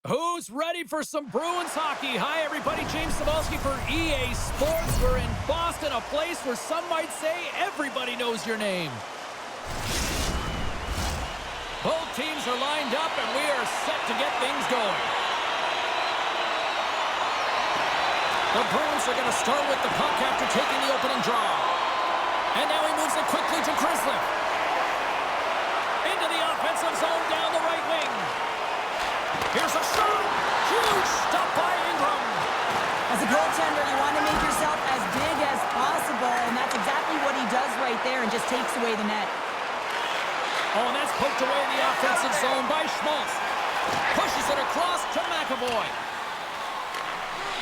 Who's ready for some Bruins hockey? Hi, everybody. James Cybulski for EA Sports. We're in Boston, a place where some might say everybody knows your name. Both teams are lined up, and we are set to get things going. The Bruins are going to start with the puck after taking the opening draw. And now he moves it quickly to Grizzly. Into the offensive zone down the right wing. Here's a shot. Huge stop by Ingram. As a goaltender, you want to make yourself as big as possible, and that's exactly what he does right there and just takes away the net. Oh, and that's poked away in the offensive zone by Schmaltz. Pushes it across to McAvoy.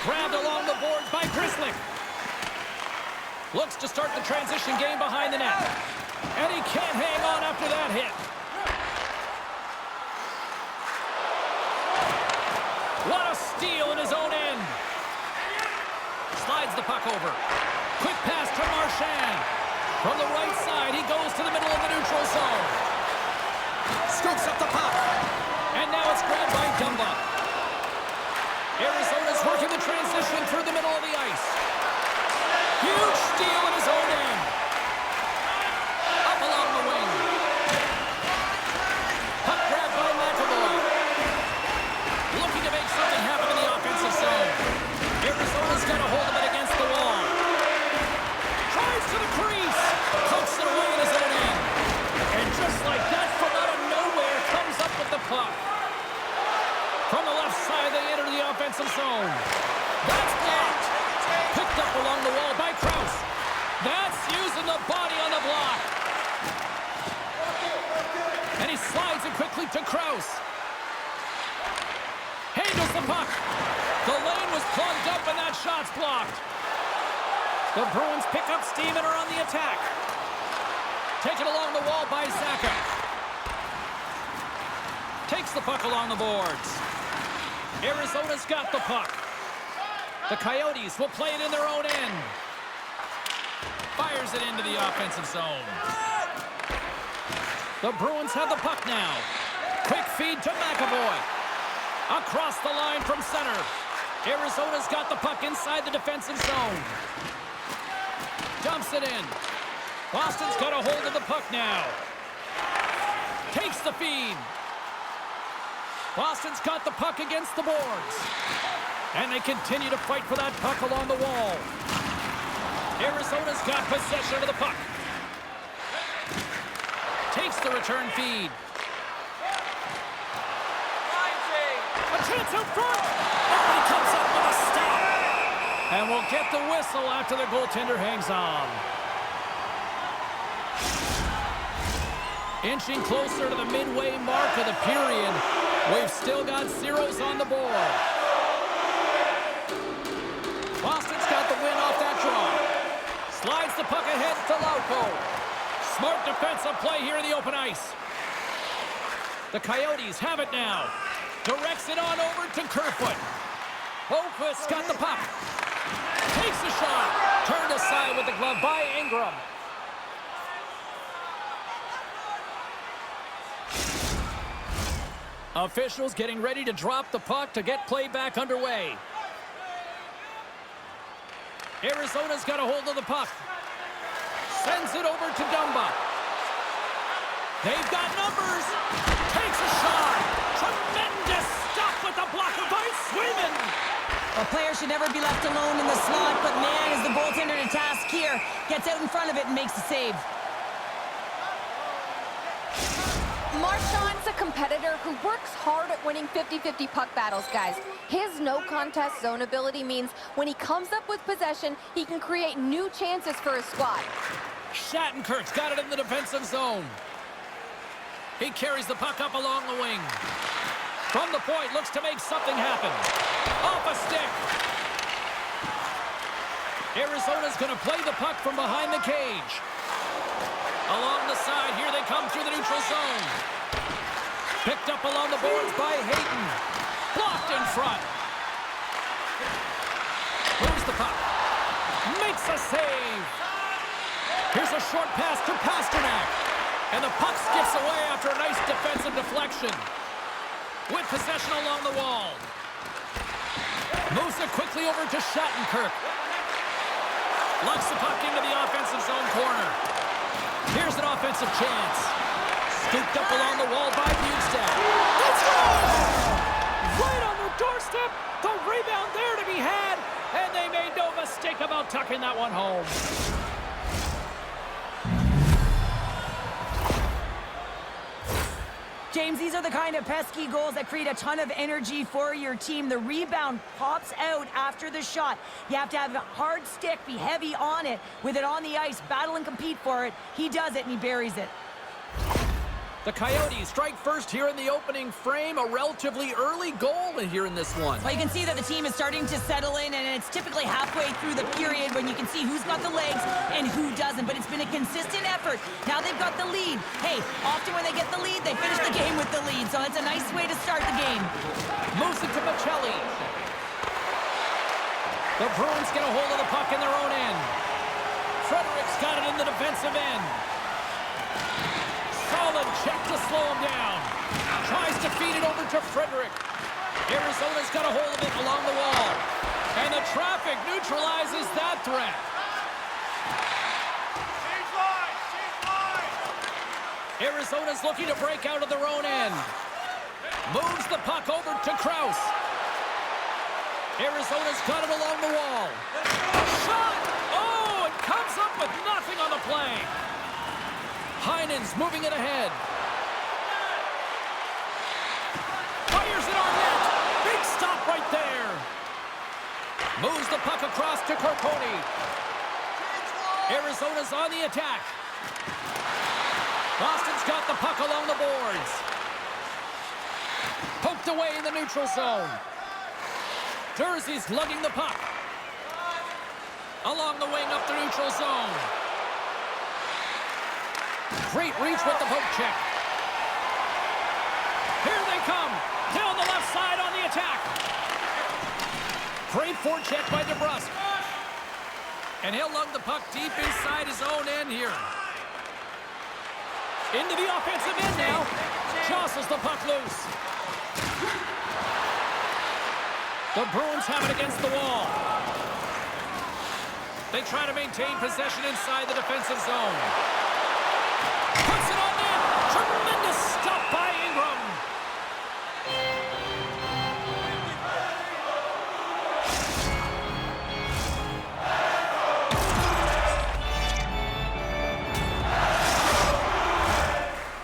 Grabbed along the boards by Grizzly. Looks to start the transition game behind the net. And he can't hang on after that hit. What a steal in his own end. Slides the puck over. Quick pass to Marchand. From the right side, he goes to the middle of the neutral zone. Scoops up the puck. And now it's grabbed by Dumba. Arizona's working the transition through the middle of the ice. Huge steal in his own end. Up along the wing. Puck grabbed by McAvoy. Looking to make something happen in the offensive zone. Arizona's got a hold of it against the wall. Drives to the crease. Pokes it away in his own end. And just like that, from out of nowhere, comes up with the puck. From the left side, they enter the offensive zone. That's blocked. Picked up along the wall by Krause. That's using the body on the block. And he slides it quickly to Krause. Handles the puck. The lane was plugged up and that shot's blocked. The Bruins pick up steam and are on the attack. Taken along the wall by Zacha. Takes the puck along the boards. Arizona's got the puck. The Coyotes will play it in their own end. Fires it into the offensive zone. The Bruins have the puck now. Quick feed to McAvoy. Across the line from center. Arizona's got the puck inside the defensive zone. Dumps it in. Boston's got a hold of the puck now. Takes the feed. Boston's got the puck against the boards. And they continue to fight for that puck along the wall. Arizona's got possession of the puck. Takes the return feed. A chance out front. Oh, he comes up with a stop. And we'll get the whistle after the goaltender hangs on. Inching closer to the midway mark of the period. We've still got zeros on the board. Boston's got the win off that draw. Slides the puck ahead to Lauko. Smart defensive play here in the open ice. The Coyotes have it now. Directs it on over to Kerfoot. Boquist's got the puck. Takes a shot. Turned aside with the glove by Ingram. Officials getting ready to drop the puck to get play back underway. Arizona's got a hold of the puck. Sends it over to Dumba. They've got numbers. Takes a shot. Tremendous stop with the blocker by Swayman. A player should never be left alone in the slot, but man, is the goaltender to task here. Gets out in front of it and makes the save. Marchand's a competitor who works hard at winning 50-50 puck battles, guys. His no-contest zone ability means when he comes up with possession, he can create new chances for his squad. Shattenkirk's got it in the defensive zone. He carries the puck up along the wing. From the point, looks to make something happen. Off a stick. Arizona's going to play the puck from behind the cage. Along the side, here they come through the neutral zone. Picked up along the boards by Hayton. Blocked in front. Moves the puck. Makes a save. Here's a short pass to Pasternak. And the puck skips away after a nice defensive deflection. with possession along the wall. Moves it quickly over to Shattenkirk. Lugs the puck into the offensive zone corner. Here's an offensive chance. Scooped up along the wall by Bugstad. Let's go! Right on the doorstep. The rebound there to be had. And they made no mistake about tucking that one home. James, these are the kind of pesky goals that create a ton of energy for your team. The rebound pops out after the shot. You have to have a hard stick, be heavy on it, with it on the ice, battle and compete for it. He does it, and he buries it. The Coyotes strike first here in the opening frame. A relatively early goal here in this one. Well, you can see that the team is starting to settle in, and it's typically halfway through the period when you can see who's got the legs and who doesn't. But it's been a consistent effort. Now they've got the lead. Hey, often when they get the lead, they finish the game with the lead. So it's a nice way to start the game. Moves it to Michelli. The Bruins get a hold of the puck in their own end. Frederick's got it in the defensive end. Solid check to slow him down. Tries to feed it over to Frederick. Arizona's got a hold of it along the wall. And the traffic neutralizes that threat. Arizona's looking to break out of their own end. Moves the puck over to Krause. Arizona's got it along the wall. Shot! Oh, it comes up with nothing on the play. Heinen's moving it ahead. Fires it on net. Big stop right there. Moves the puck across to Carponi. Arizona's on the attack. Boston's got the puck along the boards. Poked away in the neutral zone. Jersey's lugging the puck. Along the wing up the neutral zone. Great reach with the poke check. Here they come. Down the left side on the attack. Great forecheck by DeBrusk. And he'll lug the puck deep inside his own end here. Into the offensive end now. Jostles the puck loose. The Bruins have it against the wall. They try to maintain possession inside the defensive zone. Puts it on net. Tremendous stop by Ingram.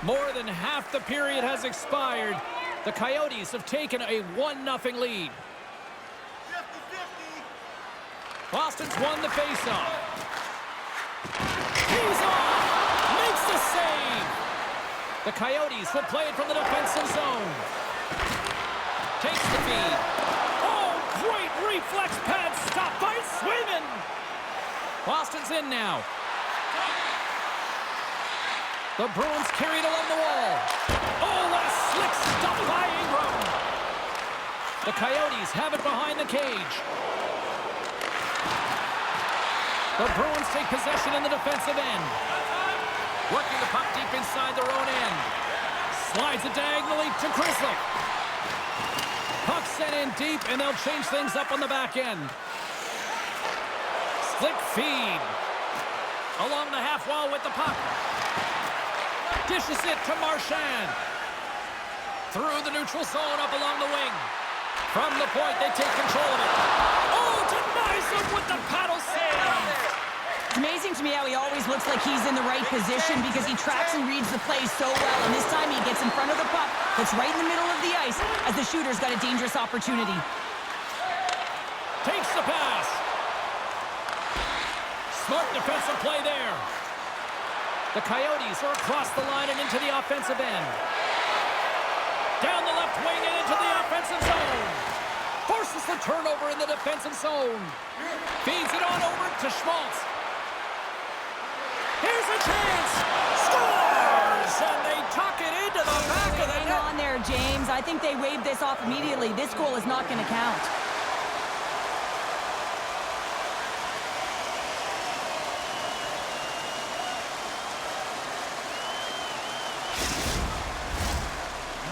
More than half the period has expired. The Coyotes have taken a 1-0 lead. Boston's won the faceoff. He's on! Makes the save! The Coyotes will play it from the defensive zone. Takes the feed. Oh, great reflex pad stop by Swayman! Boston's in now. The Bruins carried along the wall. Oh, what a slick stop by Ingram! The Coyotes have it behind the cage. The Bruins take possession in the defensive end. Working the puck deep inside their own end. Slides it diagonally to Chrislick. Puck sent in deep, and they'll change things up on the back end. Slick feed. Along the half wall with the puck. Dishes it to Marchand. Through the neutral zone up along the wing. From the point, they take control of it. Oh, denies him with the paddle save. It's amazing to me how he always looks like he's in the right position because he tracks and reads the play so well. And this time he gets in front of the puck that's right in the middle of the ice as the shooter's got a dangerous opportunity. Takes the pass. Smart defensive play there. The Coyotes are across the line and into the offensive end. Down the left wing and into the offensive zone. Forces the turnover in the defensive zone. Feeds it on over to Schmaltz. Here's a chance. Scores! And they tuck it into the back of the net. Hang on there, James. I think they waved this off immediately. This goal is not going to count.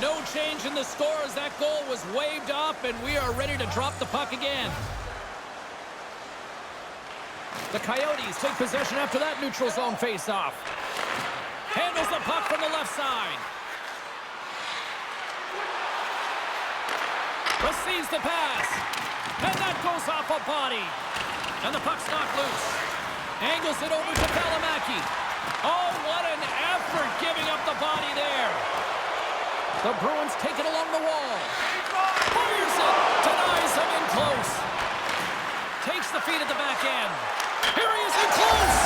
No change in the score as that goal was waved off, and we are ready to drop the puck again. The Coyotes take possession after that neutral zone face-off. Handles the puck from the left side. Receives the pass. And that goes off a body. And the puck's knocked loose. Angles it over to Valimaki. Oh, what an effort giving up the body there. The Bruins take it along the wall. Fires it. Denies him in close. Takes the feed at the back end. Here he is in close.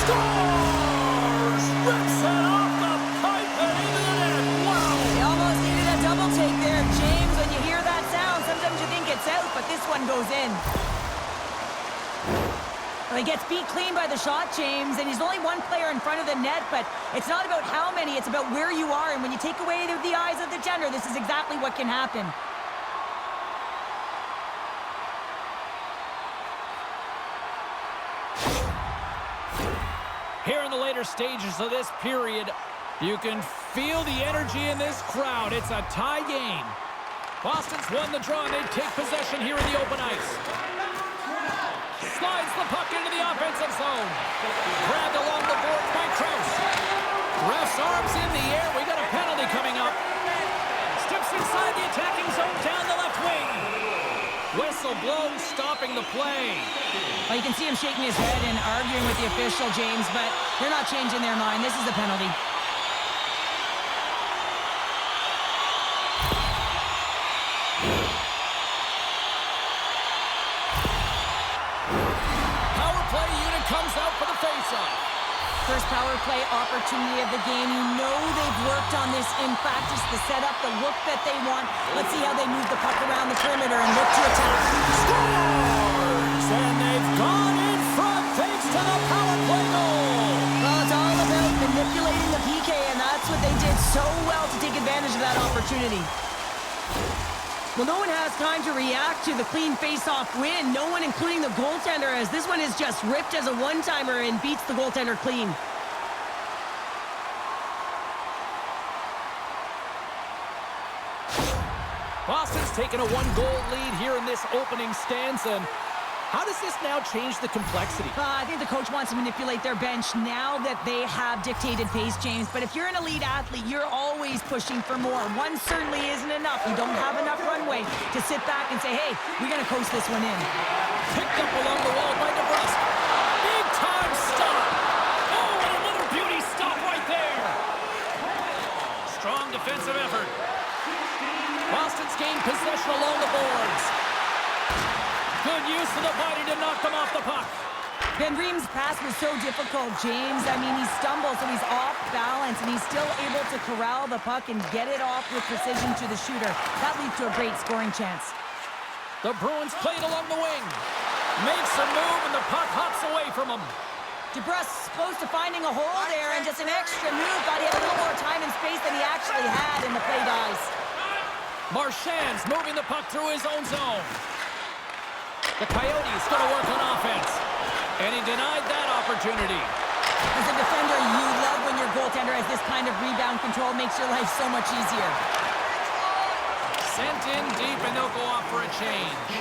Scores! Rips it off the pipe and into the net. Wow! They almost needed a double take there, James. When you hear that sound, sometimes you think it's out, but this one goes in. Well, he gets beat clean by the shot, James, and he's only one player in front of the net, but it's not about how many, it's about where you are, and when you take away the eyes of the defender, this is exactly what can happen. Here in the later stages of this period, you can feel the energy in this crowd. It's a tie game. Boston's won the draw, and they take possession here in the open ice. Slides the puck into the offensive zone. Grabbed along the boards by Krause. Ref's arms in the air. We got a penalty coming up. Steps inside the attacking zone down the left wing. Whistle blown, stopping the play. Well, you can see him shaking his head and arguing with the official, James, but they're not changing their mind. This is the penalty. Power play unit comes out for the faceoff. First power play opportunity of the game. You know they've worked on this in practice, the setup, the look that they want. Let's see how they move the puck around the perimeter and look to attack. Scores! And they've gone in front thanks to the power play goal. Well, it's all about manipulating the PK, and that's what they did so well to take advantage of that opportunity. Well, no one has time to react to the clean face-off win. No one, including the goaltender, as this one is just ripped as a one-timer and beats the goaltender clean. Boston's taken a one-goal lead here in this opening stanza. And how does this now change the complexity? I think the coach wants to manipulate their bench now that they have dictated pace, James. But if you're an elite athlete, you're always pushing for more. One certainly isn't enough. You don't have enough runway to sit back and say, hey, we're going to coast this one in. Picked up along the wall by DeBrusque. Big-time stop. Oh, and another beauty stop right there. Strong defensive effort. Boston's gained possession along the boards. Good use of the body to knock them off the puck. Ben Ream's pass was so difficult, James. I mean, he stumbles, so he's off balance, and he's still able to corral the puck and get it off with precision to the shooter. That leads to a great scoring chance. The Bruins played along the wing. Makes a move, and the puck hops away from him. DeBrusque's close to finding a hole there, and just an extra move. Thought he had a little more time and space than he actually had, and the play dies. Marchand's moving the puck through his own zone. The Coyotes going to work on offense. And he denied that opportunity. As a defender, you love when your goaltender has this kind of rebound control. Makes your life so much easier. Sent in deep, and they'll go off for a change.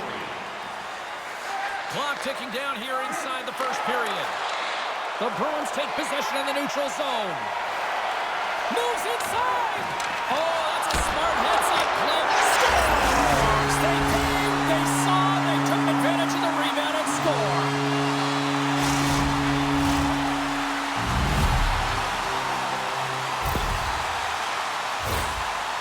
Clock ticking down here inside the first period. The Bruins take possession in the neutral zone. Moves inside. Oh, that's a smart heads-up play. Scores! They came, they saw, they took advantage of the rebound and score.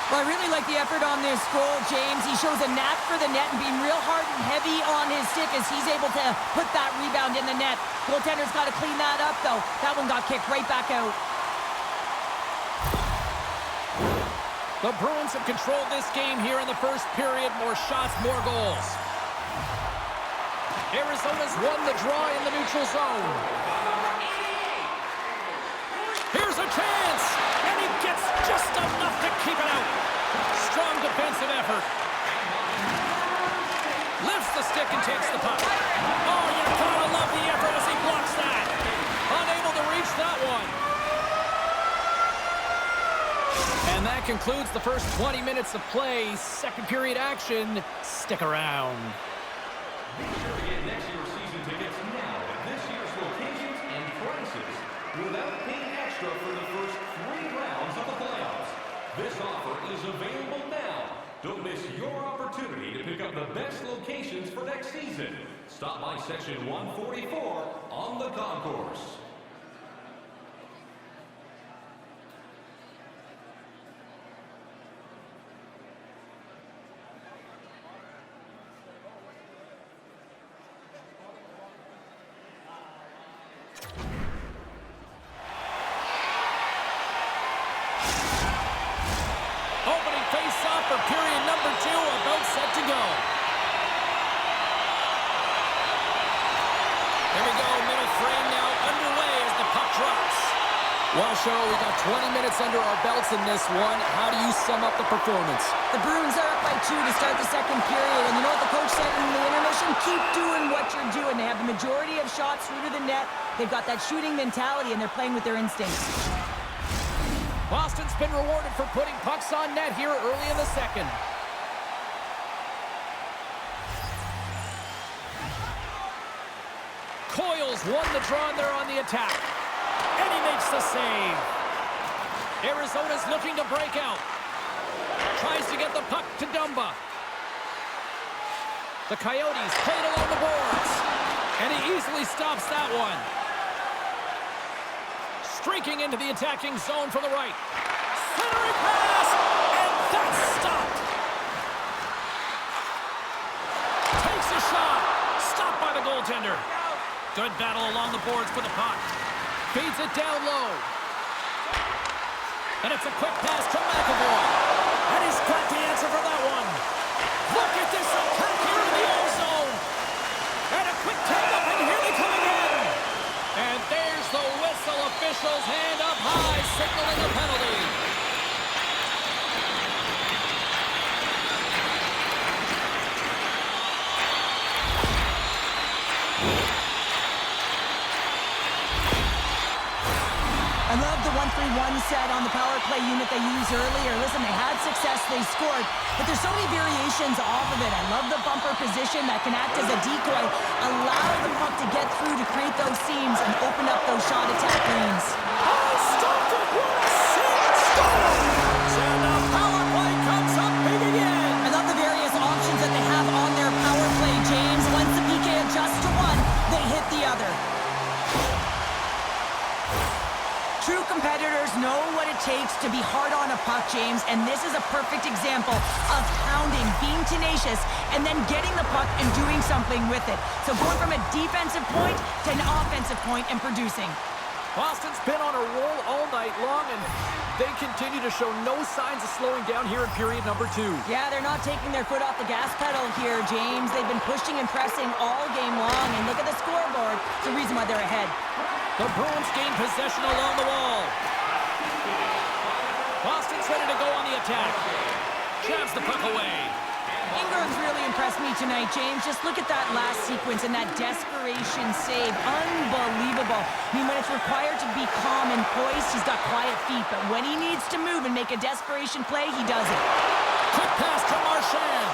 Well, I really like the effort on this goal, James. He shows a knack for the net and being real hard and heavy on his stick as he's able to put that rebound in the net. Goaltender's got to clean that up, though. That one got kicked right back out. The Bruins have controlled this game here in the first period. More shots, more goals. Arizona's won the draw in the neutral zone. Here's a chance, and he gets just enough to keep it out. Strong defensive effort. Lifts the stick and takes the puck. Oh, you gotta love the effort as he blocks that. Unable to reach that one. And that concludes the first 20 minutes of play. Second period action. Stick around. Be sure to get next year's season tickets now at this year's locations and prices without paying extra for the first 3 rounds of the playoffs. This offer is available now. Don't miss your opportunity to pick up the best locations for next season. Stop by section 144 on the concourse. Opening face-off for period number 2, about set to go. Here we go, middle frame now underway as the puck drops. Well, Cheryl, we got 20 minutes under our belts in this one. How do you sum up the performance? The Bruins are up by 2 to start the second period, and you know what the coach said in the intermission? Keep doing what you're doing. They have the majority of shots through to the net. They've got that shooting mentality, and they're playing with their instincts. Boston's been rewarded for putting pucks on net here early in the second. Coyle's won the draw and they're on the attack. And he makes the save. Arizona's looking to break out. Tries to get the puck to Dumba. The Coyotes play it along the boards. And he easily stops that one. Streaking into the attacking zone from the right. Centering pass, and that's stopped. Takes a shot. Stopped by the goaltender. Good battle along the boards for the puck. Feeds it down low. And it's a quick pass to McAvoy. And he's got the answer for that one. Look at this attack here in the own zone. And a quick tag up, and here they come again. And there's the whistle. Officials hand up high, signaling a penalty. I love the 1-3-1 set on the power play unit they used earlier. Listen, they had success, they scored, but there's so many variations off of it. I love the bumper position that can act as a decoy, allow the puck to get through to create those seams and open up those shot attack lanes. Stopped it! What a save! And the power play comes up big again! I love the various options that they have on their power play, James. Once the PK adjusts to one, they hit the other. True competitors know what it takes to be hard on a puck, James, and this is a perfect example of pounding, being tenacious, and then getting the puck and doing something with it. So going from a defensive point to an offensive point and producing. Boston's been on a roll all night long, and they continue to show no signs of slowing down here in period number 2. Yeah, they're not taking their foot off the gas pedal here, James. They've been pushing and pressing all game long, and look at the scoreboard. It's the reason why they're ahead. The Bruins gain possession along the wall. Boston's ready to go on the attack. Jabs the puck away. Ingram's really impressed me tonight, James. Just look at that last sequence and that desperation save. Unbelievable. I mean, when it's required to be calm and poised, he's got quiet feet. But when he needs to move and make a desperation play, he does it. Quick pass to Marchand.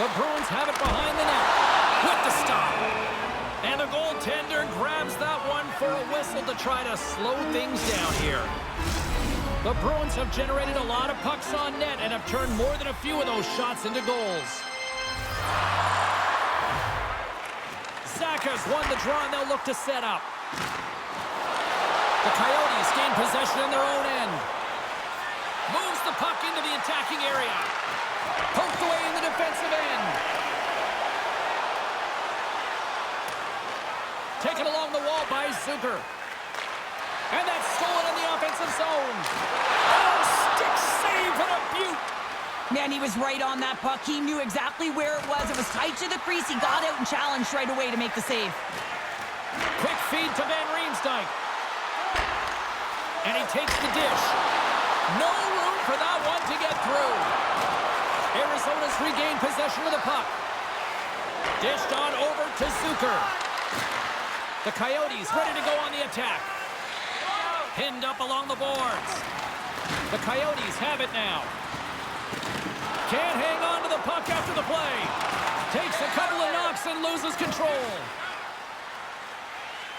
The Bruins have it behind the net. With the stop. And the goaltender grabs that one for a whistle to try to slow things down here. The Bruins have generated a lot of pucks on net and have turned more than a few of those shots into goals. Zacha's won the draw and they'll look to set up. The Coyotes gain possession in their own end. Moves the puck into the attacking area. Poked away in the defensive end. Taken along the wall by Zucker. And that's stolen in the offensive zone. Oh, stick save and a beaut. Man, he was right on that puck. He knew exactly where it was. It was tight to the crease. He got out and challenged right away to make the save. Quick feed to Van Riemsdyk. And he takes the dish. No room for that one to get through. Arizona's regained possession of the puck. Dished on over to Zucker. The Coyotes ready to go on the attack. Pinned up along the boards. The Coyotes have it now. Can't hang on to the puck after the play. Takes a couple of knocks and loses control.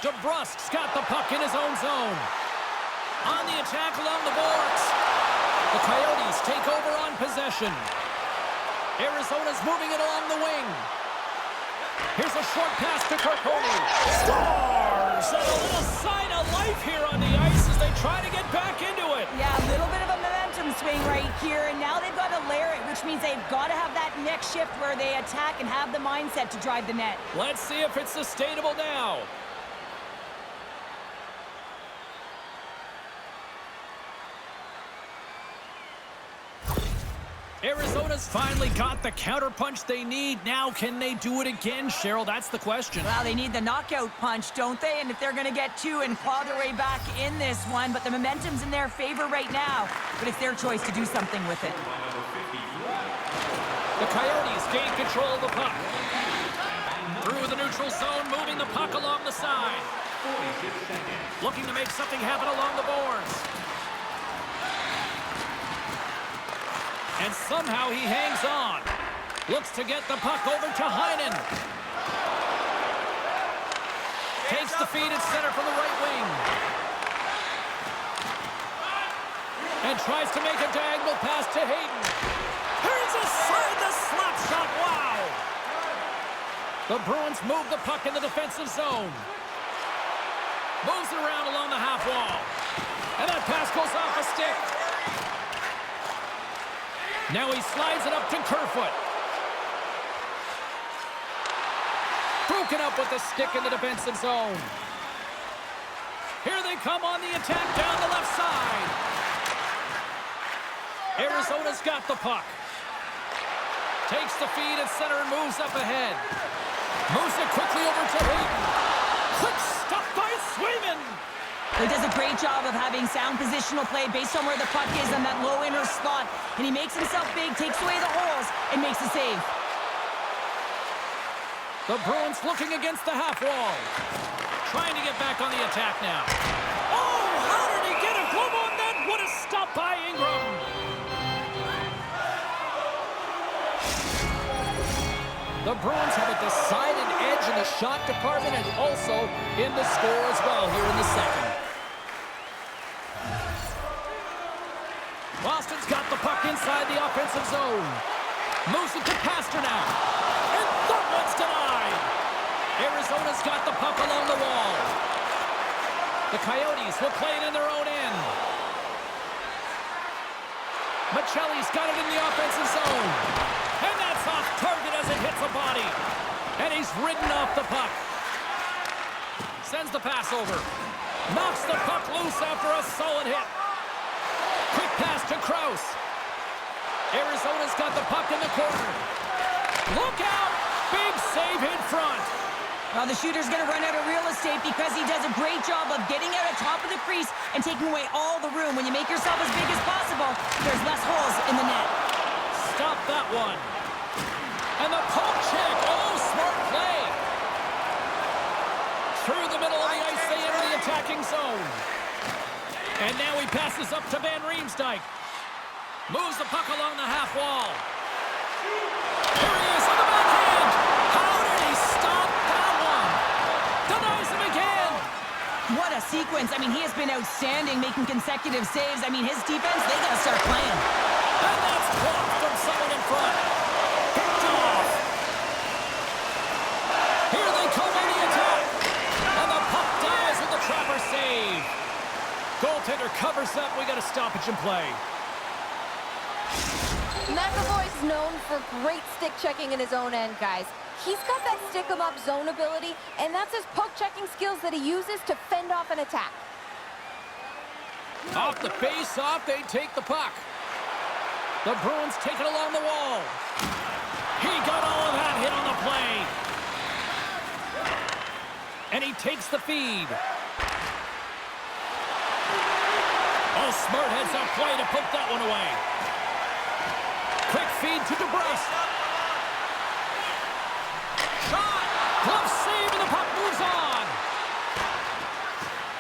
DeBrusk's got the puck in his own zone. On the attack along the boards. The Coyotes take over on possession. Arizona's moving it along the wing. Here's a short pass to Carponi. Scores! And a little sign of life here on the ice as they try to get back into it. Yeah, a little bit of a momentum swing right here, and now they've got to layer it, which means they've got to have that next shift where they attack and have the mindset to drive the net. Let's see if it's sustainable now. Arizona's finally got the counterpunch they need. Now, can they do it again, Cheryl? That's the question. Well, they need the knockout punch, don't they? And if they're going to get two and claw their way back in this one, but the momentum's in their favor right now. But it's their choice to do something with it. The Coyotes gain control of the puck. Through the neutral zone, moving the puck along the side. Looking to make something happen along the boards. And somehow he hangs on. Looks to get the puck over to Heinen. Takes the feed at center from the right wing. And tries to make a diagonal pass to Hayden. Here's a the slap shot. Wow! The Bruins move the puck in the defensive zone. Moves it around along the half wall. And that pass goes off a stick. Now he slides it up to Kerfoot. Broken up with the stick in the defensive zone. Here they come on the attack down the left side. Arizona's got the puck. Takes the feed at center and moves up ahead. Moves it quickly over to Hayden. Quick stop by Swayman. He does a great job of having sound positional play based on where the puck is in that low inner slot. And he makes himself big, takes away the holes, and makes a save. The Bruins looking against the half wall. Trying to get back on the attack now. Oh, how did he get a glove on that? What a stop by Ingram. The Bruins have a decided edge in the shot department and also in the score as well here in the second. Boston's got the puck inside the offensive zone. Moves it to Pasternak. And that one's denied. Arizona's got the puck along the wall. The Coyotes will play it in their own end. Michelli's got it in the offensive zone. And that's off target as it hits a body. And he's ridden off the puck. Sends the pass over. Knocks the puck loose after a solid hit. Quick pass to Krause. Arizona's got the puck in the corner. Look out! Big save in front. Well, the shooter's going to run out of real estate because he does a great job of getting out of top of the crease and taking away all the room. When you make yourself as big as possible, there's less holes in the net. Stop that one. And the poke check. Oh, smart play. Through the middle of the ice, they enter the attacking zone. And now he passes up to Van Riemsdyk. Moves the puck along the half wall. Here he is on the backhand. How did he stop that one? Denies him again. What a sequence. I mean, he has been outstanding, making consecutive saves. I mean, his defense, they got to start playing. And that's blocked from someone in front. Picked off. Here they come on the attack. And the puck dies with the trapper save. Goaltender covers up. We got a stoppage in play. McAvoy's known for great stick checking in his own end, guys. He's got that stick-em-up zone ability, and that's his poke-checking skills that he uses to fend off an attack. Off the face-off, they take the puck. The Bruins take it along the wall. He got all of that hit on the play. And he takes the feed. Oh, smart heads-up play to poke that one away. Quick feed to DeBrusk. Shot! Glove save, and the puck moves on.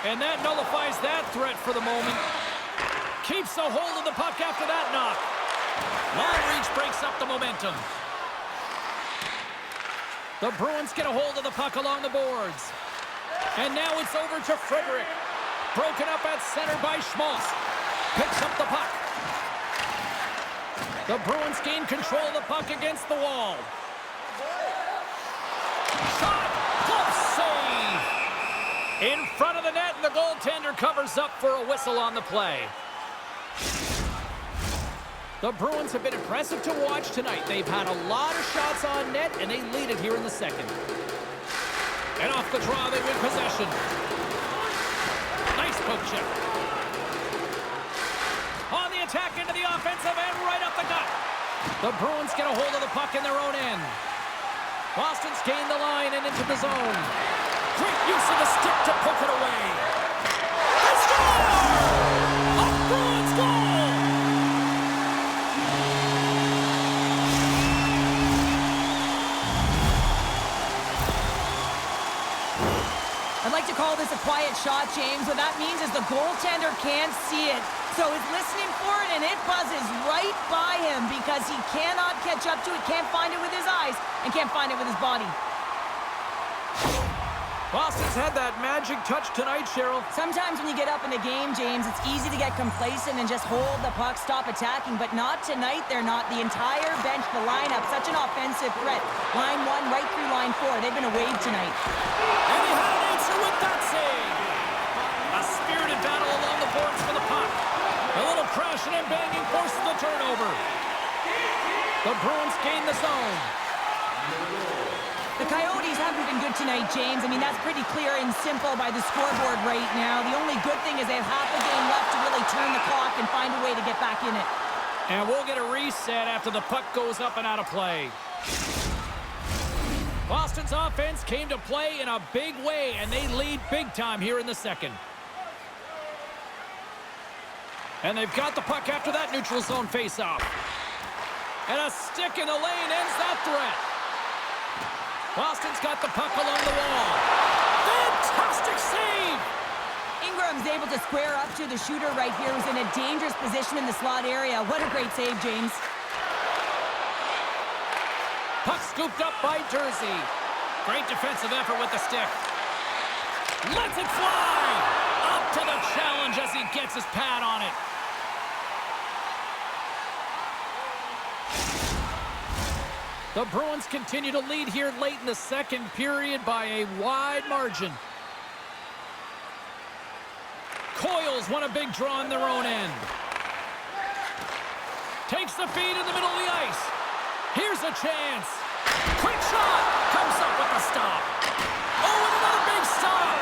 And that nullifies that threat for the moment. Keeps a hold of the puck after that knock. Long reach breaks up the momentum. The Bruins get a hold of the puck along the boards. And now it's over to Frederick. Broken up at center by Schmaltz. Picks up the puck. The Bruins gain control of the puck against the wall. Shot! Close save! In front of the net, and the goaltender covers up for a whistle on the play. The Bruins have been impressive to watch tonight. They've had a lot of shots on net, and they lead it here in the second. And off the draw, they win possession. Nice poke check. On the attack into the offensive end, right up the gut. The Bruins get a hold of the puck in their own end. Boston's gained the line and into the zone. Great use of the stick to poke it away. They score! A Bruins goal! I'd like to call this a quiet shot, James. What that means is the goaltender can't see it. So he's listening for it, and it buzzes right by him because he cannot catch up to it, can't find it with his eyes, and can't find it with his body. Boston's had that magic touch tonight, Cheryl. Sometimes when you get up in a game, James, it's easy to get complacent and just hold the puck, stop attacking, but not tonight. They're not. The entire bench, the lineup, such an offensive threat. Line 1 right through line 4. They've been a wave tonight. And he had an answer with that save. A spirited battle along the boards for the puck. A little crashing and banging forces the turnover. The Bruins gain the zone. The Coyotes haven't been good tonight, James. I mean, that's pretty clear and simple by the scoreboard right now. The only good thing is they have half a game left to really turn the clock and find a way to get back in it. And we'll get a reset after the puck goes up and out of play. Boston's offense came to play in a big way, and they lead big time here in the second. And they've got the puck after that neutral zone faceoff. And a stick in the lane ends that threat. Boston's got the puck along the wall. Fantastic save! Ingram's able to square up to the shooter right here, who's in a dangerous position in the slot area. What a great save, James. Puck scooped up by Jersey. Great defensive effort with the stick. Lets it fly! Up to the challenge as he gets his pad on it. The Bruins continue to lead here late in the second period by a wide margin. Coils won a big draw on their own end. Takes the feed in the middle of the ice. Here's a chance. Quick shot. Comes up with the stop. Oh, and another big stop.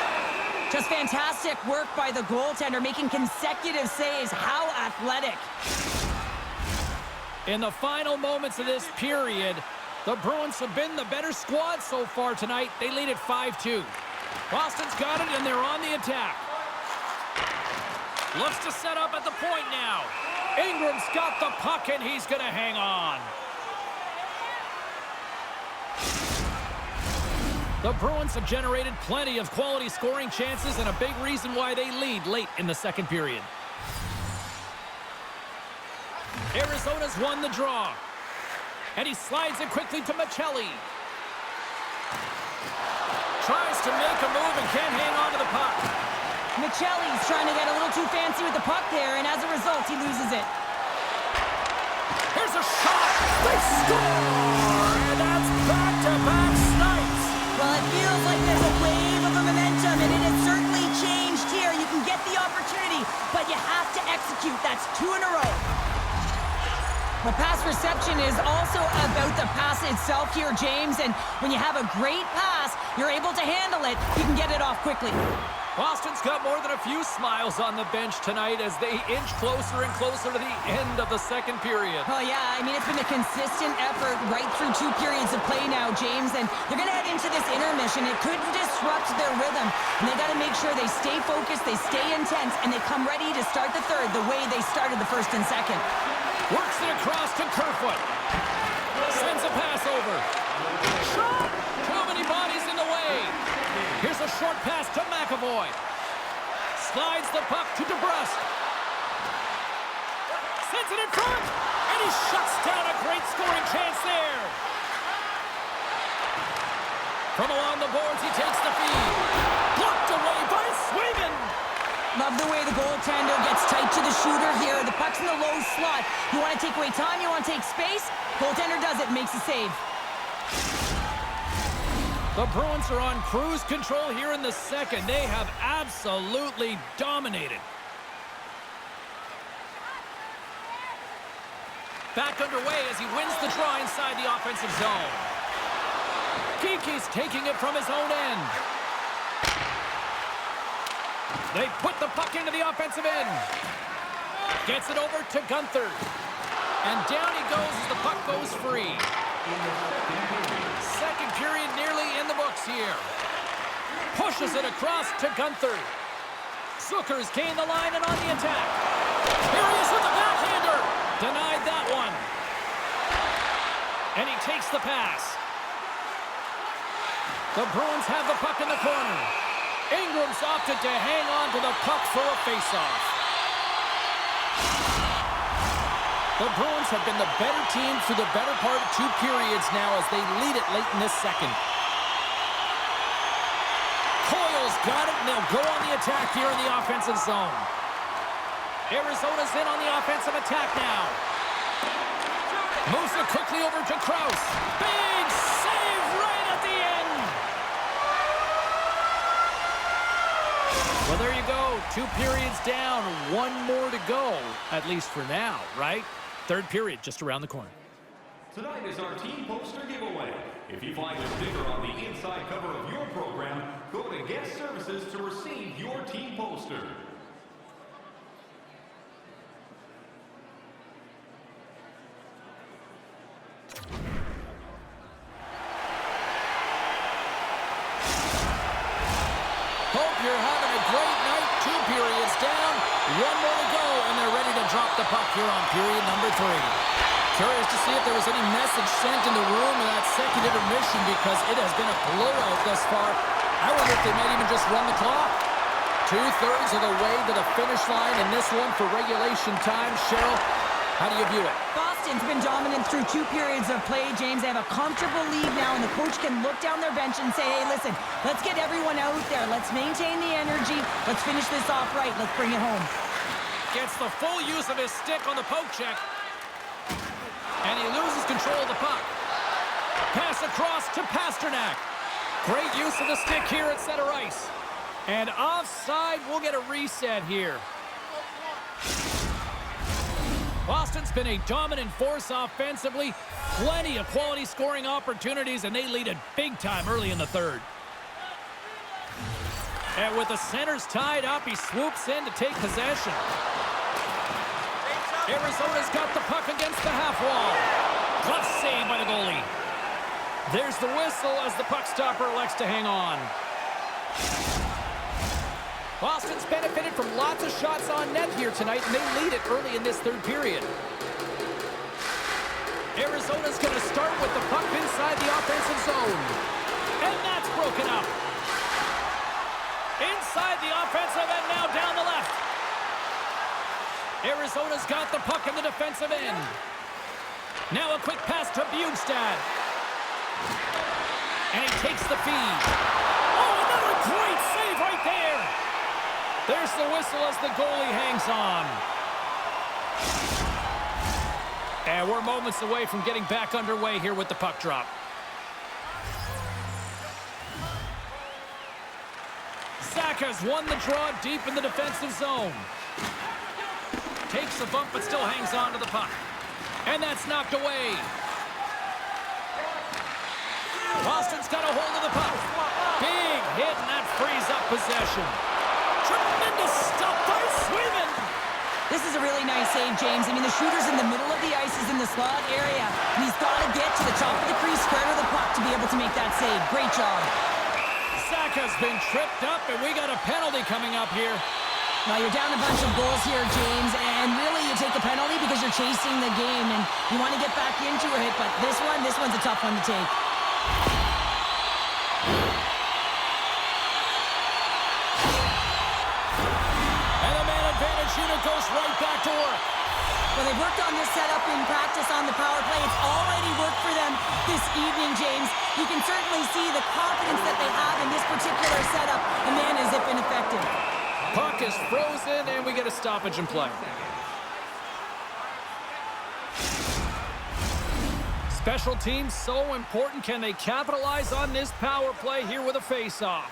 Just fantastic work by the goaltender, making consecutive saves. How athletic. In the final moments of this period, the Bruins have been the better squad so far tonight. They lead at 5-2. Boston's got it, and they're on the attack. Looks to set up at the point now. Ingram's got the puck, and he's going to hang on. The Bruins have generated plenty of quality scoring chances, and a big reason why they lead late in the second period. Arizona's won the draw. And he slides it quickly to Michelli. Tries to make a move and can't hang on to the puck. Michelli's trying to get a little too fancy with the puck there, and as a result, he loses it. Here's a shot. They score! And that's back-to-back snipes. Well, it feels like there's a wave of momentum, and it has certainly changed here. You can get the opportunity, but you have to execute. That's 2 in a row. Well, pass reception is also about the pass itself here, James, and when you have a great pass, you're able to handle it. You can get it off quickly. Boston's got more than a few smiles on the bench tonight as they inch closer and closer to the end of the second period. Oh, yeah, I mean, it's been a consistent effort right through 2 periods of play now, James, and they're going to head into this intermission. It could disrupt their rhythm, and they got to make sure they stay focused, they stay intense, and they come ready to start the third the way they started the first and second. Works it across to Kerfoot. Sends a pass over. Shot! Too many bodies in the way. Here's a short pass to McAvoy. Slides the puck to DeBrusque. sends it in front, and he shuts down a great scoring chance there. From along the boards, he takes the feed. Blocked away by Swayman. Love the way the goaltender gets tight to the shooter here. The puck's in the low slot. You want to take away time, you want to take space. Goaltender does it, makes a save. The Bruins are on cruise control here in the second. They have absolutely dominated. Back underway as he wins the draw inside the offensive zone. Geeky's taking it from his own end. They put the puck into the offensive end. Gets it over to Gunther. And down he goes as the puck goes free. Second period nearly in the books here. Pushes it across to Gunther. Zucker's gained the line and on the attack. Here he is with the backhander. Denied that one. And he takes the pass. The Bruins have the puck in the corner. Ingram's opted to hang on to the puck for a faceoff. The Bruins have been the better team through the better part of 2 periods now as they lead it late in this second. Coyle's got it, and they'll go on the attack here in the offensive zone. Arizona's in on the offensive attack now. Moves it quickly over to Krause. Big save right at the end. Well, there you go. 2 periods down, 1 more to go, at least for now, right? Third period just around the corner. Tonight is our team poster giveaway. If you find a sticker on the inside cover of your program, go to Guest Services to receive your team poster. Hope you're having a great night. 2 periods down, 1 more to go, and they're ready to drop the puck here on period number 3. Curious to see if there was any message sent in the room in that second intermission because it has been a blowout thus far. I wonder if they might even just run the clock. 2/3 of the way to the finish line in this one for regulation time. Cheryl, how do you view it? Boston's been dominant through 2 periods of play, James. They have a comfortable lead now, and the coach can look down their bench and say, hey, listen, let's get everyone out there. Let's maintain the energy. Let's finish this off right. Let's bring it home. Gets the full use of his stick on the poke check. And he loses control of the puck. Pass across to Pasternak. Great use of the stick here at center ice. And offside, we'll get a reset here. Boston's been a dominant force offensively. Plenty of quality scoring opportunities, and they lead it big time early in the third. And with the centers tied up, he swoops in to take possession. Arizona's got the puck against the half wall. Glove save by the goalie. There's the whistle as the puck stopper elects to hang on. Boston's benefited from lots of shots on net here tonight, and they lead it early in this third period. Arizona's going to start with the puck inside the offensive zone. And that's broken up. Inside the offensive end, now down the left. Arizona's got the puck in the defensive end. Now a quick pass to Bjugstad. And he takes the feed. Oh, another great save right there. There's the whistle as the goalie hangs on. And we're moments away from getting back underway here with the puck drop. Saka's won the draw deep in the defensive zone. Takes a bump but still hangs on to the puck. And that's knocked away. Boston's got a hold of the puck. Big hit, and that frees up possession. Tremendous stop by Swayman. This is a really nice save, James. I mean, the shooter's in the middle of the ice, is in the slot area, and he's got to get to the top of the crease, square to the puck to be able to make that save. Great job. Saka's been tripped up, and we got a penalty coming up here. Now, you're down a bunch of goals here, James, and really you take the penalty because you're chasing the game, and you want to get back into it, but this one's a tough one to take. And the man advantage unit goes right back to work. Well, they've worked on this setup in practice on the power play. It's already worked for them this evening, James. You can certainly see the confidence that they have in this particular setup, and man, has it been effective. Puck is frozen, and we get a stoppage in play. Special teams so important. Can they capitalize on this power play here with a face-off?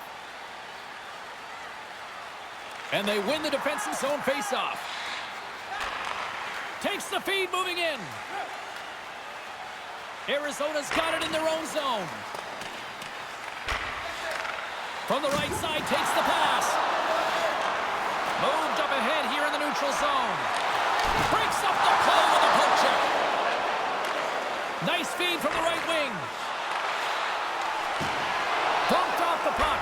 And they win the defensive zone face-off. Takes the feed, moving in. Arizona's got it in their own zone. From the right side, takes the pass. Moved up ahead here in the neutral zone. Breaks up the play with a poke check. Nice feed from the right wing. Bumped off the puck.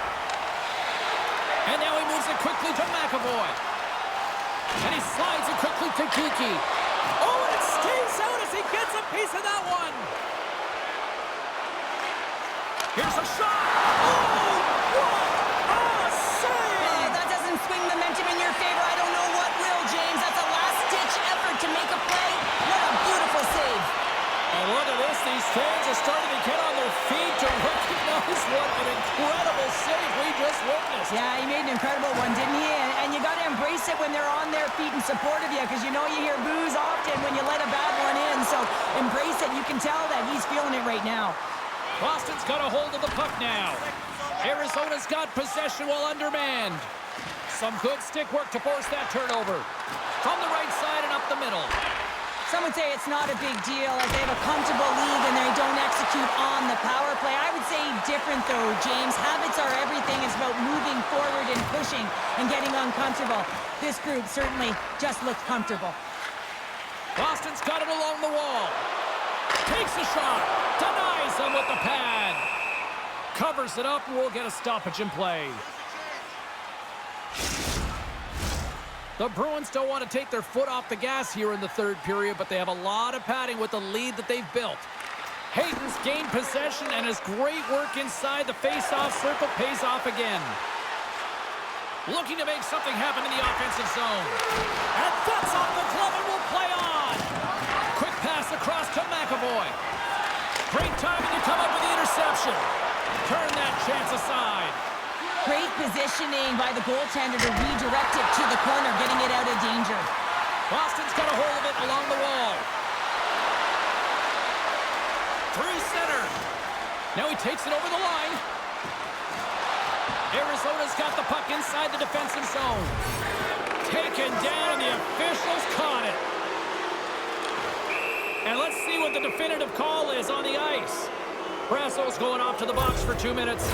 And now he moves it quickly to McAvoy. And he slides it quickly to Kiki. Oh, and it stays out as he gets a piece of that one. Here's a shot. Oh, what a save! That doesn't swing momentum in your favor. I don't know what will, James. That's a last-ditch effort to make a play. What a beautiful save. And look at this. These fans are starting to get on their feet to recognize what an incredible save we just witnessed. Yeah, he made an incredible one, didn't he? And you got to embrace it when they're on their feet in support of you, because you know you hear boos often when you let a bad one in. So embrace it. You can tell that he's feeling it right now. Boston's got a hold of the puck now. Arizona's got possession while undermanned. Some good stick work to force that turnover. From the right side and up the middle. Some would say it's not a big deal as they have a comfortable lead and they don't execute on the power play. I would say different though, James. Habits are everything. It's about moving forward and pushing and getting uncomfortable. This group certainly just looked comfortable. Boston's got it along the wall. Takes a shot. Denies him with the pad. Covers it up and we'll get a stoppage in play. The Bruins don't want to take their foot off the gas here in the third period, but they have a lot of padding with the lead that they've built. Hayden's gained possession, and his great work inside the face-off circle pays off again. Looking to make something happen in the offensive zone. And that's off the glove and will play on. Quick pass across to McAvoy. Great timing to come up with the interception. Turn that chance aside. Great positioning by the goaltender to redirect it to the corner, getting it out of danger. Boston's got a hold of it along the wall. Through center. Now he takes it over the line. Arizona's got the puck inside the defensive zone. Taken down, and the officials caught it. And let's see what the definitive call is on the ice. Brasso's going off to the box for 2 minutes.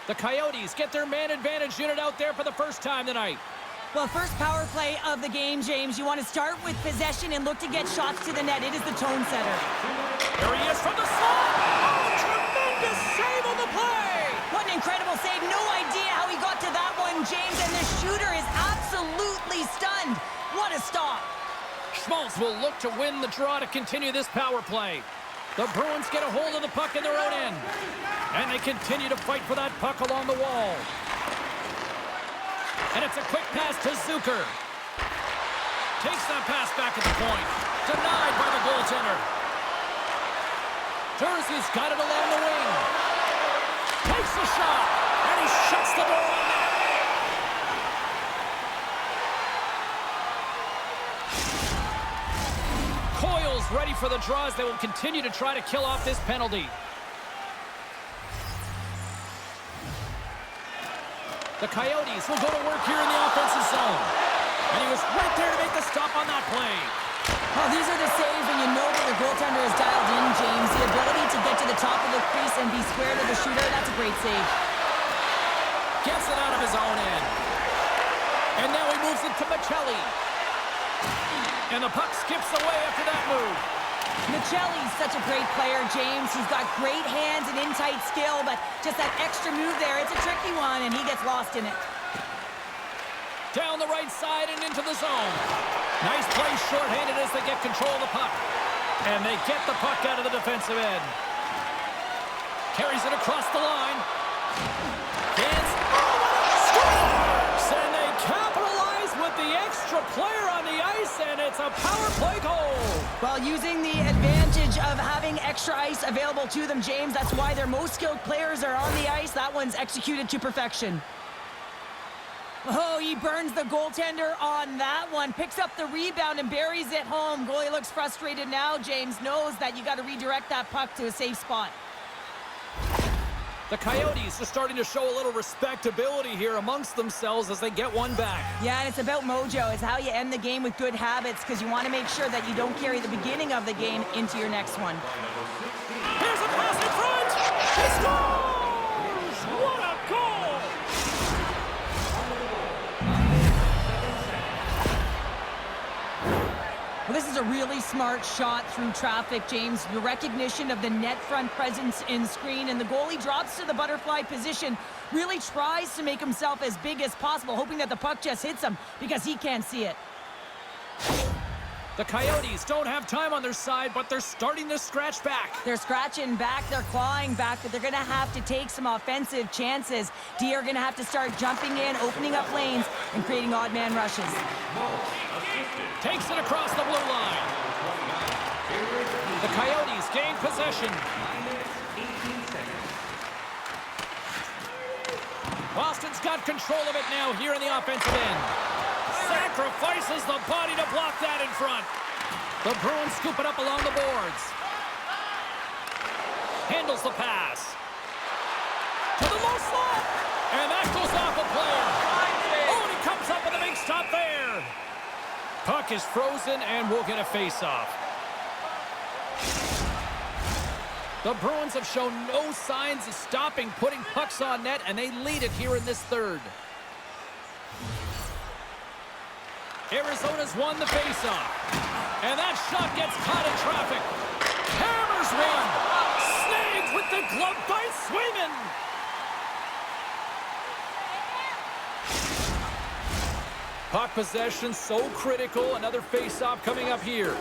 The Coyotes get their man advantage unit out there for the first time tonight. Well, first power play of the game, James. You want to start with possession and look to get shots to the net. It is the tone setter. There he is from the slot. Oh, tremendous save on the play. What an incredible save. No idea how he got to that one, James. And the shooter is absolutely stunned. What a stop. Schmaltz will look to win the draw to continue this power play. The Bruins get a hold of the puck in their own end. And they continue to fight for that puck along the wall. And it's a quick pass to Zucker. Takes that pass back at the point. Denied by the goaltender. Jersey's got it along the wing. Takes the shot. And he shuts the door on that. Coyle's ready for the draws. They will continue to try to kill off this penalty. The Coyotes will go to work here in the offensive zone. And he was right there to make the stop on that play. Oh, these are the saves when you know that the goaltender is dialed in, James. The ability to get to the top of the crease and be square to the shooter, that's a great save. Gets it out of his own end. And now he moves it to Michelli. And the puck skips away after that move. Michelli's such a great player, James. He's got great hands and in-tight skill, but just that extra move there, it's a tricky one, and he gets lost in it. Down the right side and into the zone. Nice play shorthanded as they get control of the puck. And they get the puck out of the defensive end. Carries it across the line. Gets scores! And they capitalize with the extra player on the ice, and it's a power play goal. Well, using the advantage of having extra ice available to them, James, that's why their most skilled players are on the ice. That one's executed to perfection. Oh, he burns the goaltender on that one. Picks up the rebound and buries it home. Goalie looks frustrated now. James knows that you got to redirect that puck to a safe spot. The Coyotes are starting to show a little respectability here amongst themselves as they get one back. Yeah, and it's about mojo. It's how you end the game with good habits, because you want to make sure that you don't carry the beginning of the game into your next one. Here's a pass in front! He scores! What a goal! Well, this is a really smart shot through traffic, James. The recognition of the net front presence in screen, and the goalie drops to the butterfly position, really tries to make himself as big as possible, hoping that the puck just hits him because he can't see it. The Coyotes don't have time on their side, but they're starting to scratch back. They're scratching back, they're clawing back, but they're going to have to take some offensive chances. D are going to have to start jumping in, opening up lanes, and creating odd man rushes. Takes it across the blue line. The Coyotes gain possession. Boston's got control of it now here in the offensive end. Sacrifices the body to block that in front. The Bruins scoop it up along the boards. Handles the pass. To the low slot. And that goes off a player. Oh, and he comes up with a big stop there. Puck is frozen, and we'll get a face-off. The Bruins have shown no signs of stopping putting pucks on net, and they lead it here in this third. Arizona's won the face-off. And that shot gets caught in traffic. Hammers one. Snagged with the glove by Swayman. Puck possession so critical. Another face-off coming up here.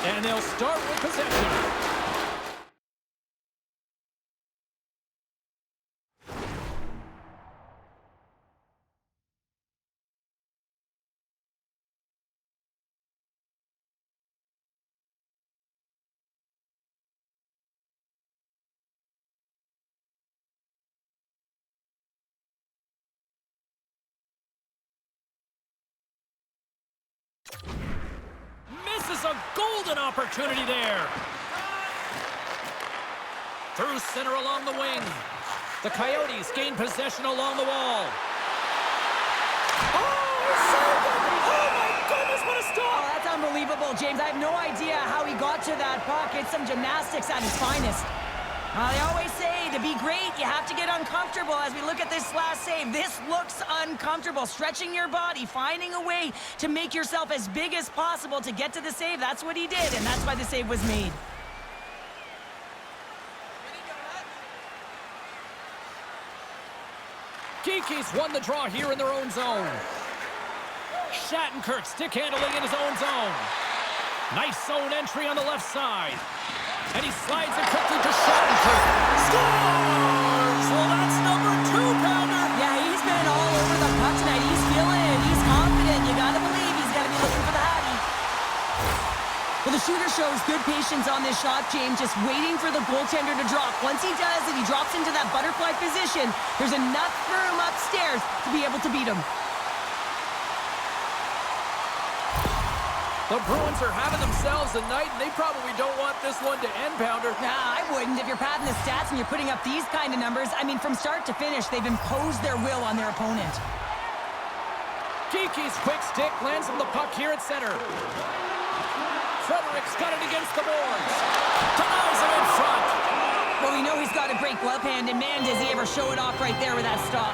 And they'll start with possession. Misses a golden opportunity there. Through center along the wing. The Coyotes gain possession along the wall. Oh, my goodness, what a stop! Oh, that's unbelievable, James. I have no idea how he got to that puck. It's some gymnastics at his finest. They always say to be great, you have to get uncomfortable. As we look at this last save, this looks uncomfortable. Stretching your body, finding a way to make yourself as big as possible to get to the save. That's what he did, and that's why the save was made. Geekies won the draw here in their own zone. Shattenkirk stick handling in his own zone. Nice zone entry on the left side. And he slides it quickly to Shattenkirk. Scores! Well, that's number 2-pounder. Yeah, he's been all over the puck tonight. He's feeling it. He's confident. You gotta believe he's gotta be looking for the hattie. Well, the shooter shows good patience on this shot, James, just waiting for the goaltender to drop. Once he does, and he drops into that butterfly position, there's enough room upstairs to be able to beat him. The Bruins are having themselves a night, and they probably don't want this one to end, Pounder. Nah, I wouldn't. If you're padding the stats and you're putting up these kind of numbers, I mean, from start to finish, they've imposed their will on their opponent. Geeky's quick stick lands him the puck here at center. Frederick's got it against the boards. Denies him in front. Well, we know he's got a great glove hand, and man, does he ever show it off right there with that stop.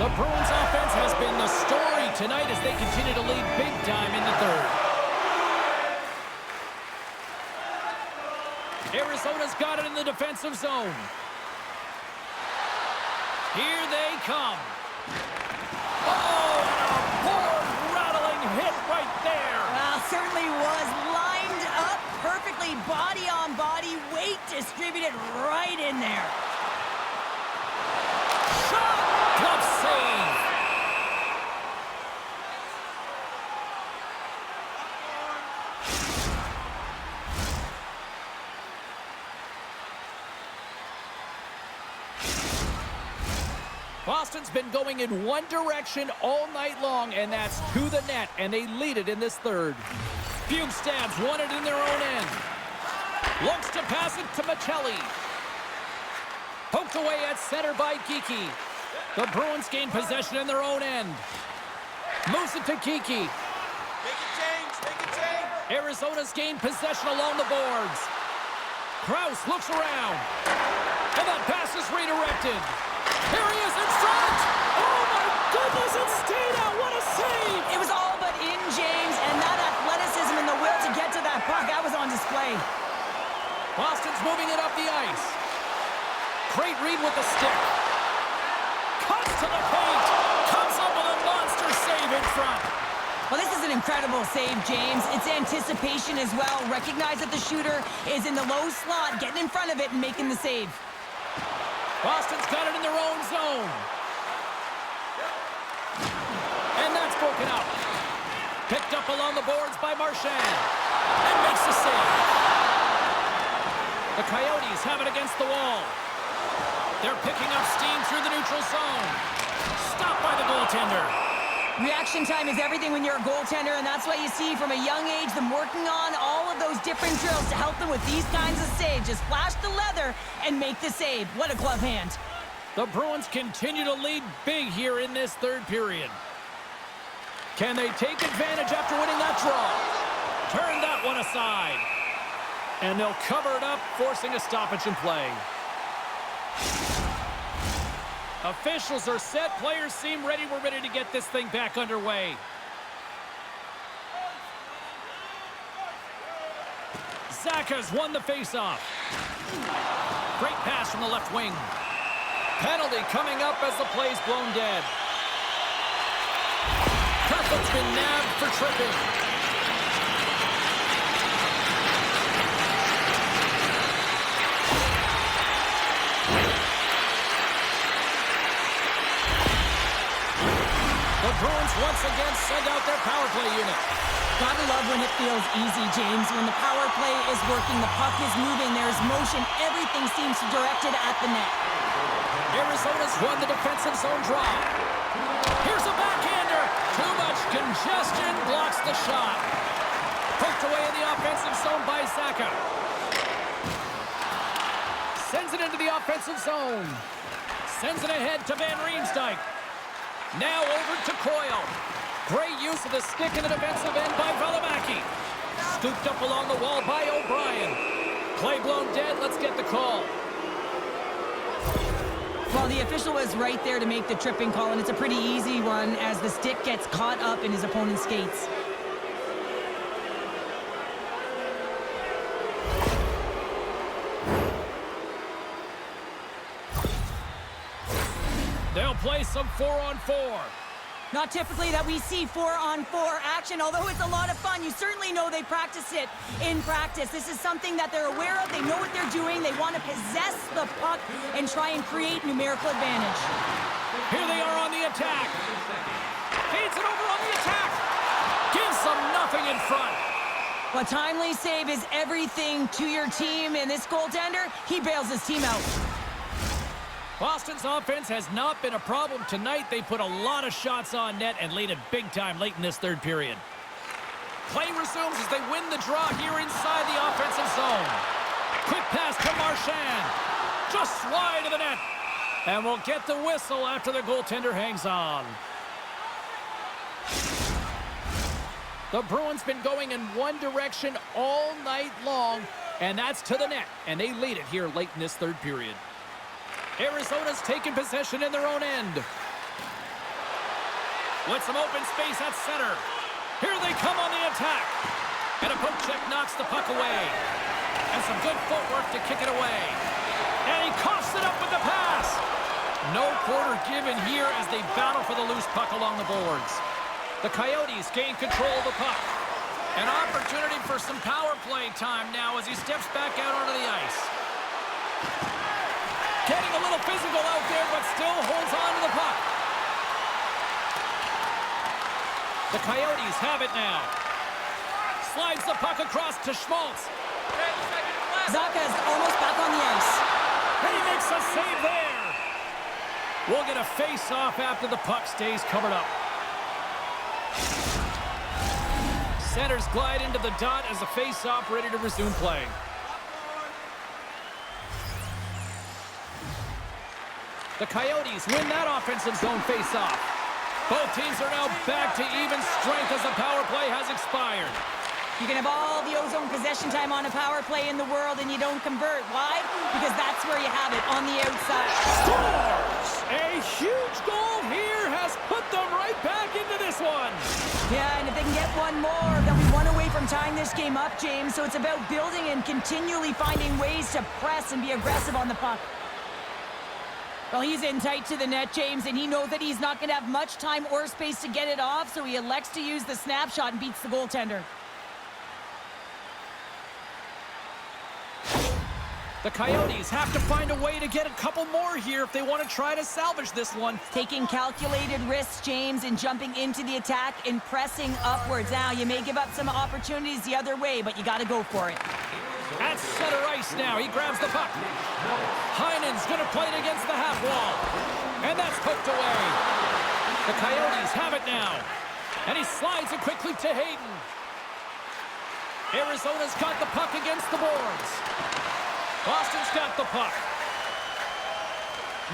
The Bruins offense has been the story tonight as they continue to lead big time in the third. Arizona's got it in the defensive zone. Here they come. Oh, and a board-rattling hit right there. Well, certainly was lined up perfectly, body on body, weight distributed right in there. Shot! Glove save. Boston's been going in one direction all night long, and that's to the net, and they lead it in this third. Bugstad's won it in their own end. Looks to pass it to Michelli. Poked away at center by Geekie. The Bruins gain possession in their own end. Moves it to Geekie. Make it change. Arizona's gained possession along the boards. Krause looks around. And that pass is redirected. Here he is in front! Oh my goodness, it stayed out! What a save! It was all but in, James, and that athleticism and the will to get to that puck, that was on display. Boston's moving it up the ice. Great read with the stick. Cuts to the paint. Comes up with a monster save in front. Well, this is an incredible save, James. It's anticipation as well. Recognize that the shooter is in the low slot, getting in front of it and making the save. Boston's got it in their own zone. And that's broken up. Picked up along the boards by Marchand. And makes the save. The Coyotes have it against the wall. They're picking up steam through the neutral zone. Stopped by the goaltender. Reaction time is everything when you're a goaltender, and that's why you see from a young age them working on all of those different drills to help them with these kinds of saves. Just flash the leather and make the save. What a glove hand. The Bruins continue to lead big here in this third period. Can they take advantage after winning that draw? Turn that one aside. And they'll cover it up, forcing a stoppage in play. Officials are set. Players seem ready. We're ready to get this thing back underway. Zacha's won the faceoff. Great pass from the left wing. Penalty coming up as the play's blown dead. Kerfoot's been nabbed for tripping. The Bruins once again send out their power play unit. Gotta love when it feels easy, James. When the power play is working, the puck is moving, there's motion, everything seems directed at the net. Arizona's won the defensive zone draw. Here's a backhander. Too much congestion blocks the shot. Poked away in the offensive zone by Zacha. Sends it into the offensive zone. Sends it ahead to Van Riemsdyk. Now over to Coyle. Great use of the stick in the defensive end by Valimaki. Scooped up along the wall by O'Brien. Play blown dead. Let's get the call. Well, the official was right there to make the tripping call, and it's a pretty easy one as the stick gets caught up in his opponent's skates. They'll play some 4-on-4. Not typically that we see 4-on-4 action, although it's a lot of fun. You certainly know they practice it in practice. This is something that they're aware of. They know what they're doing. They want to possess the puck and try and create numerical advantage. Here they are on the attack. Feeds it over on the attack. Gives them nothing in front. A timely save is everything to your team, and this goaltender, he bails his team out. Boston's offense has not been a problem tonight. They put a lot of shots on net and lead it big time late in this third period. Play resumes as they win the draw here inside the offensive zone. Quick pass to Marchand. Just wide of the net. And we'll get the whistle after the goaltender hangs on. The Bruins been going in one direction all night long, and that's to the net. And they lead it here late in this third period. Arizona's taken possession in their own end. With some open space at center. Here they come on the attack. And a poke check knocks the puck away. And some good footwork to kick it away. And he coughs it up with the pass. No quarter given here as they battle for the loose puck along the boards. The Coyotes gain control of the puck. An opportunity for some power play time now as he steps back out onto the ice. Getting a little physical out there, but still holds on to the puck. The Coyotes have it now. Slides the puck across to Schmaltz. Zaka's almost back on the ice. And he makes a save there. We'll get a face-off after the puck stays covered up. Centers glide into the dot as the face-off ready to resume play. The Coyotes win that offensive zone face-off. Both teams are now back to even strength as the power play has expired. You can have all the ozone possession time on a power play in the world and you don't convert. Why? Because that's where you have it, on the outside. Scores! A huge goal here has put them right back into this one. Yeah, and if they can get one more, they'll be one away from tying this game up, James. So it's about building and continually finding ways to press and be aggressive on the puck. Well, he's in tight to the net, James, and he knows that he's not going to have much time or space to get it off, so he elects to use the snapshot and beats the goaltender. The Coyotes have to find a way to get a couple more here if they want to try to salvage this one. Taking calculated risks, James, and jumping into the attack and pressing upwards. Now, you may give up some opportunities the other way, but you got to go for it. At center ice now, he grabs the puck. Heinen's going to play it against the half wall. And that's poked away. The Coyotes have it now. And he slides it quickly to Hayden. Arizona's got the puck against the boards. Boston's got the puck.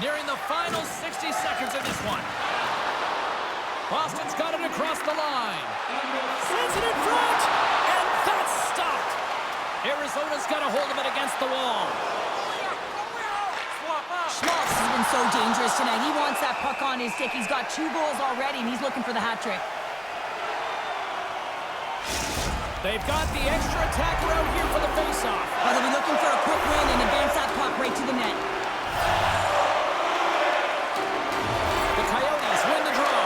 Nearing the final 60 seconds of this one. Boston's got it across the line. Sends it in front. And that's stopped. Arizona's got a hold of it against the wall. Schmaltz has been so dangerous tonight. He wants that puck on his stick. He's got 2 goals already, and he's looking for the hat trick. They've got the extra attacker out here for the faceoff. Oh, they'll be looking for a quick win and advance that puck right to the net. The Coyotes win the draw.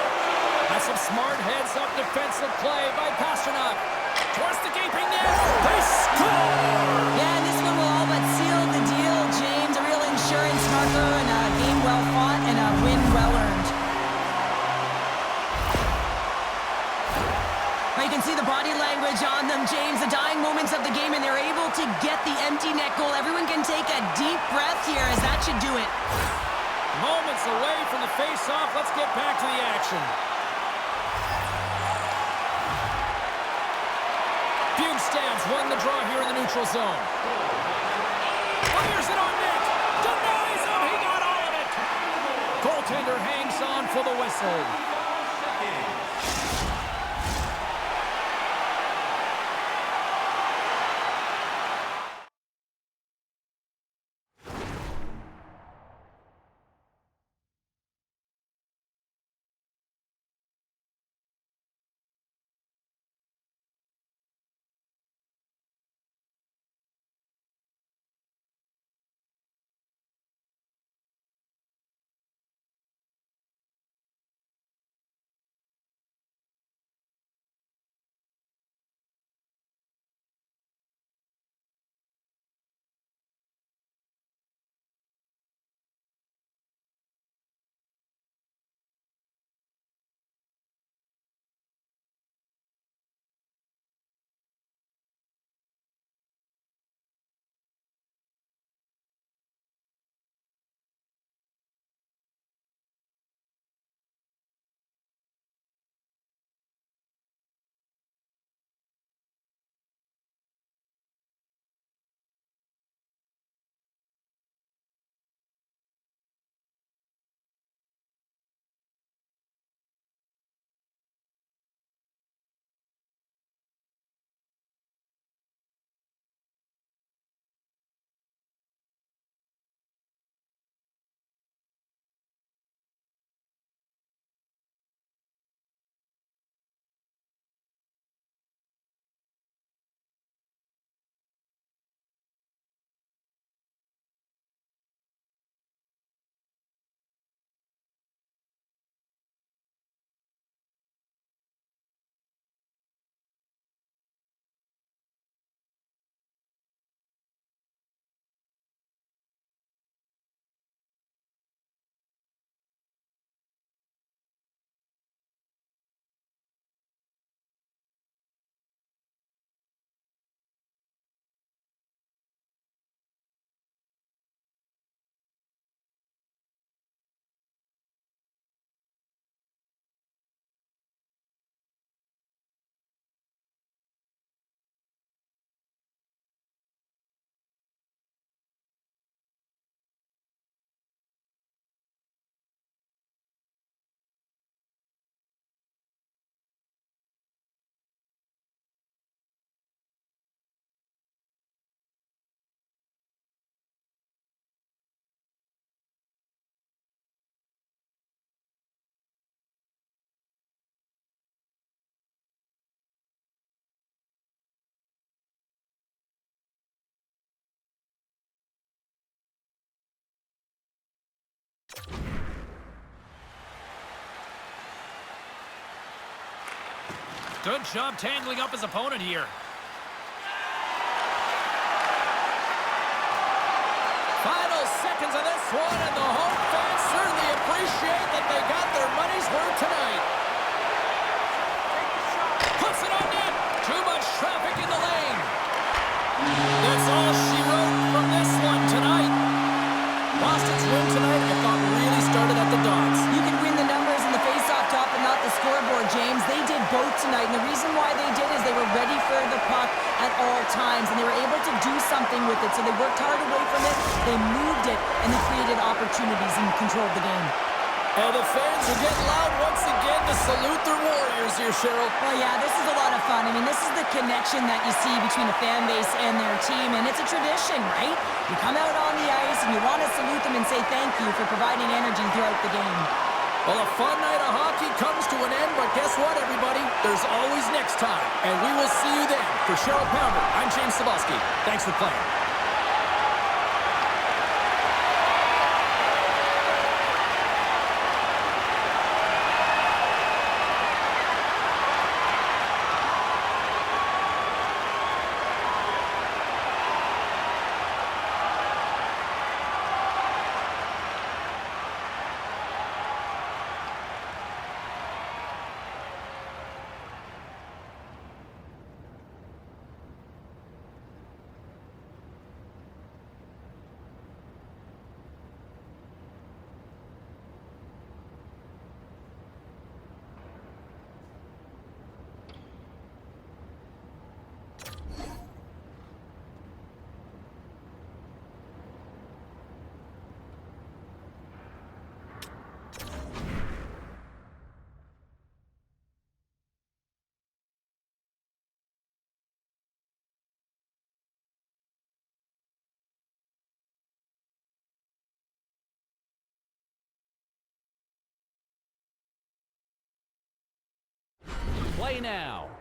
That's some smart heads-up defensive play by Pasternak. Towards the gaping net. They score! Yeah, and this one will all but seal the deal, James. A real insurance marker and a game well fought and a win well earned. You can see the body language on them, James, the dying moments of the game, and they're able to get the empty net goal. Everyone can take a deep breath here, as that should do it. Moments away from the face-off. Let's get back to the action. Bugstad's won the draw here in the neutral zone. Fires it on net. Denies him. He got all of it. Goaltender hangs on for the whistle. Good job tangling up his opponent here. Final seconds of this one, and the home fans certainly appreciate that they got their money's worth tonight. Puts it on net. Too much traffic in the lane. That's all she wrote from this one tonight. Boston's win tonight, I thought, really started at the dots. You can win the numbers in the face-off top and not the scoreboard, James. They did both tonight, and the reason why they did is they were ready for the puck at all times, and they were able to do something with it. So they worked hard away from it, they moved it, and they created opportunities and controlled the game. And the fans are getting loud once again to salute their Warriors here, Cheryl. Well, yeah, this is a lot of fun. I mean, this is the connection that you see between a fan base and their team, and it's a tradition, right? You come out on the ice, and you want to salute them and say thank you for providing energy throughout the game. Well, a fun night of hockey comes to an end, but guess what, everybody? There's always next time, and we will see you then. For Cheryl Pounder, I'm James Cebulski. Thanks for playing. Play now.